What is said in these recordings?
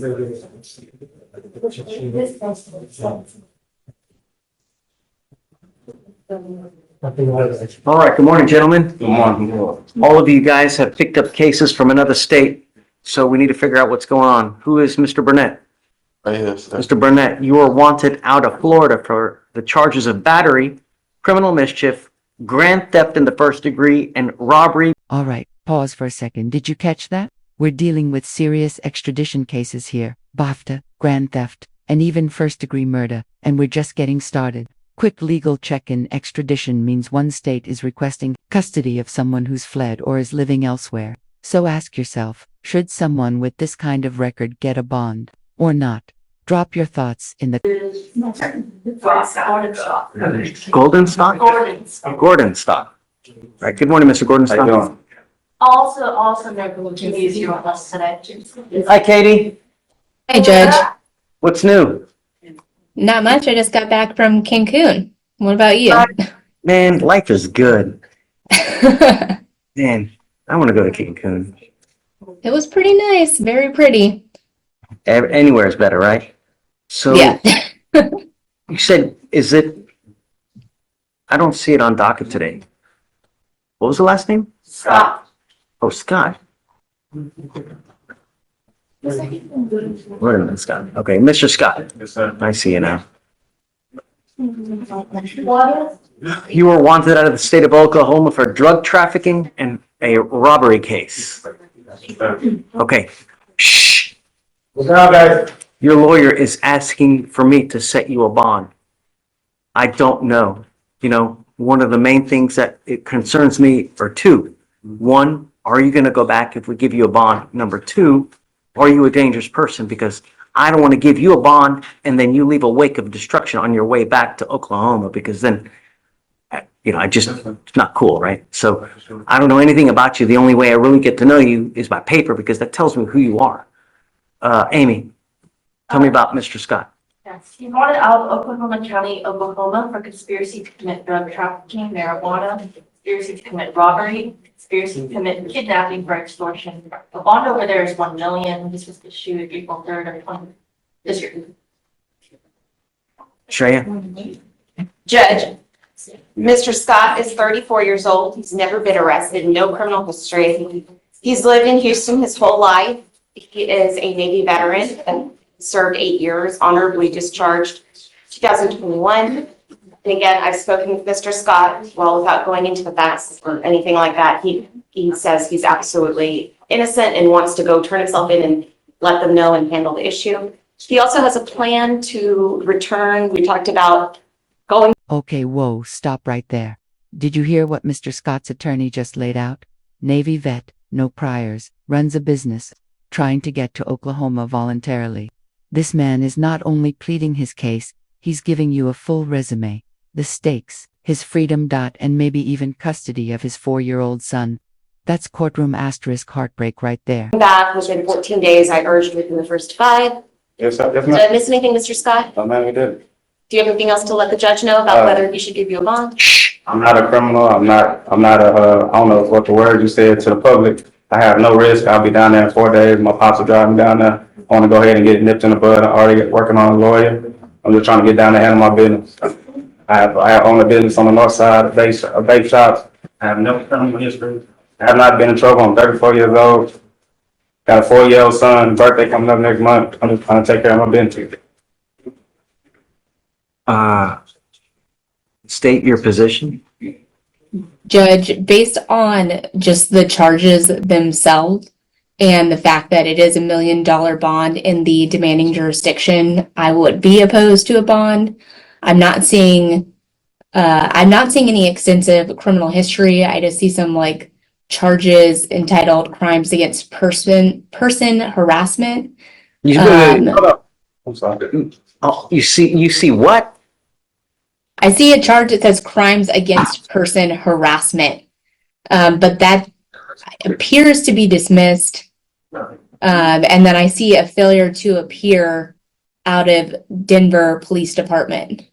All right, good morning, gentlemen. Good morning. All of you guys have picked up cases from another state, so we need to figure out what's going on. Who is Mr. Burnett? Right here, sir. Mr. Burnett, you are wanted out of Florida for the charges of battery, criminal mischief, grand theft in the first degree, and robbery. All right, pause for a second. Did you catch that? We're dealing with serious extradition cases here. BAFTA, grand theft, and even first-degree murder, and we're just getting started. Quick legal check in extradition means one state is requesting custody of someone who's fled or is living elsewhere. So ask yourself, should someone with this kind of record get a bond or not? Drop your thoughts in the Golden stock? Gordon stock. All right, good morning, Mr. Gordon How you stock. doing? Also, no Katie's here with us today. Hi, Katie. Hi, Judge. What's new? Not much. I just got back from Cancun. What about you? Man, life is good. Man, I want to go to Cancun. It was pretty nice. Very pretty. Anywhere is better, right? So Yeah. you said, is it? I don't see it on docket today. What was the last name? Scott. Oh, Scott. Wait a minute, Scott. Okay, Mr. Scott. Yes, sir. I see you now. What? You were wanted out of the state of Oklahoma for drug trafficking and a robbery case. Okay. Shh. What's up, guys? Your lawyer is asking for me to set you a bond. I don't know. You know, one of the main things that it concerns me are two. One, are you going to go back if we give you a bond? Number two, are you a dangerous person? Because I don't want to give you a bond and then you leave a wake of destruction on your way back to Oklahoma, because then, you know, it's not cool, right? So I don't know anything about you. The only way I really get to know you is by paper, because that tells me who you are. Amy, tell me about Mr. Scott. Yes, he wanted out of Oklahoma County, Oklahoma for conspiracy to commit drug trafficking, marijuana, conspiracy to commit robbery, conspiracy to commit kidnapping for extortion. The bond over there is 1 million. This was issued April 3rd of 20 this year. Shreya? Judge, Mr. Scott is 34 years old. He's never been arrested, no criminal history. He's lived in Houston his whole life. He is a Navy veteran and served 8 years, honorably discharged 2021. And again, I've spoken with Mr. Scott, well, without going into the facts or anything like that. He says he's absolutely innocent and wants to go turn himself in and let them know and handle the issue. He also has a plan to return. We talked about going. Okay, whoa, stop right there. Did you hear what Mr. Scott's attorney just laid out? Navy vet, no priors, runs a business, trying to get to Oklahoma voluntarily. This man is not only pleading his case, he's giving you a full resume. The stakes, his freedom. And maybe even custody of his 4-year-old son. That's courtroom asterisk heartbreak right there. Back within 14 days. I urged within the first 5. Yes, sir. Yes, Did I ma'am. miss anything, Mr. Scott? Oh, man, we did. Do you have anything else to let the judge know about whether he should give you a bond? I'm not a criminal. I'm not I don't know what the word you said to the public. I have no risk. I'll be down there in 4 days. My pops will drive me down there. I want to go ahead and get nipped in the bud. I'm already working on a lawyer. I'm just trying to get down there and handle my business. I own a business on the north side, a vape shops. I have no criminal history. I have not been in trouble. I'm 34 years old. Got a 4-year-old son. Birthday coming up next month. I'm just trying to take care of my business. State your position. Judge, based on just the charges themselves and the fact that it is $1 million bond in the demanding jurisdiction, I would be opposed to a bond. I'm not seeing any extensive criminal history. I just see some like charges entitled crimes against person harassment. Hold up. I'm sorry. Oh, you see what? I see a charge that says crimes against person harassment, but that appears to be dismissed. And then I see a failure to appear out of Denver Police Department.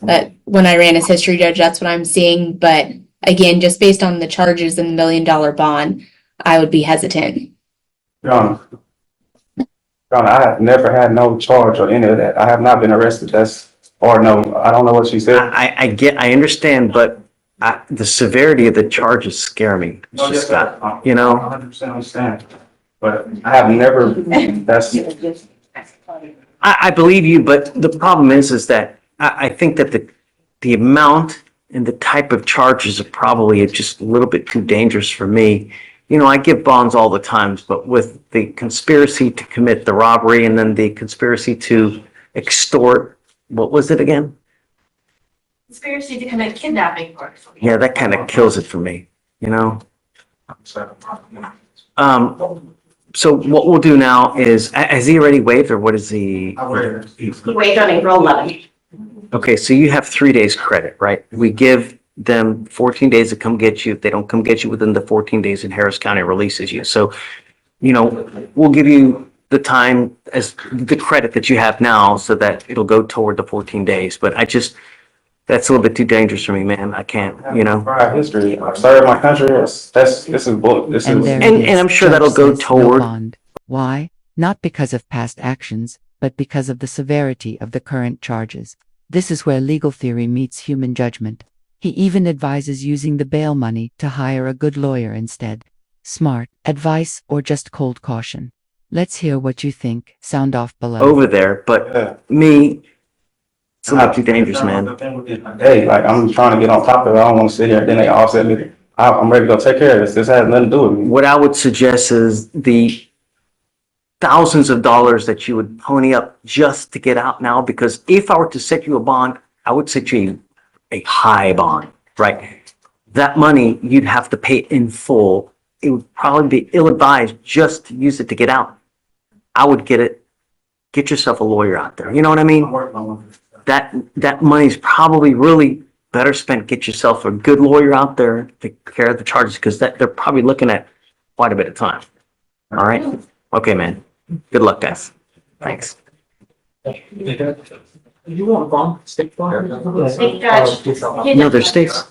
But when I ran as history judge, that's what I'm seeing. But again, just based on the charges and the $1 million bond, I would be hesitant. Your Honor, Your Honor, I have never had no charge or any of that. I have not been arrested. Or no, I don't know what she said. I understand, but the severity of the charges scare me, No, Mr. yes, sir. Scott, you know? 100% understand. But I have never, I believe you, but the problem is that I think that the amount and the type of charges are probably just a little bit too dangerous for me. You know, I give bonds all the times, but with the conspiracy to commit the robbery and then the conspiracy to extort, what was it again? Conspiracy to commit kidnapping for extortion. Yeah, that kind of kills it for me, you know? So what we'll do now is, has he already waived or what is he? He waived on April 11th. Okay, so you have 3 days credit, right? We give them 14 days to come get you. If they don't come get you within the 14 days, and Harris County releases you. So, you know, we'll give you the time as the credit that you have now so that it'll go toward the 14 days. But that's a little bit too dangerous for me, man. I can't, you know? prior history. I've served my country. This is bull. This And is. there And- it is. and I'm sure Judge that'll go says no toward- bond. Why? Not because of past actions, but because of the severity of the current charges. This is where legal theory meets human judgment. He even advises using the bail money to hire a good lawyer instead. Smart advice or just cold caution? Let's hear what you think. Sound off below. Over there, but Yeah. me, it's a little too dangerous, man. Hey, like I'm trying to get on top of it. I don't want to sit here. Then they all said me. I'm ready to go take care of this. This has nothing to do with me. What I would suggest is the thousands of dollars that you would pony up just to get out now, because if I were to set you a bond, I would set you a high bond, right? That money, you'd have to pay in full. It would probably be ill-advised just to use it to get out. I would get yourself a lawyer out there. You know what I mean? I'm working on it. That money's probably really better spent. Get yourself a good lawyer out there to take care of the charges, because they're probably looking at quite a bit of time. All right? Okay, man. Good luck, guys. Thanks. You want bond, state bond? State judge. No, there's states.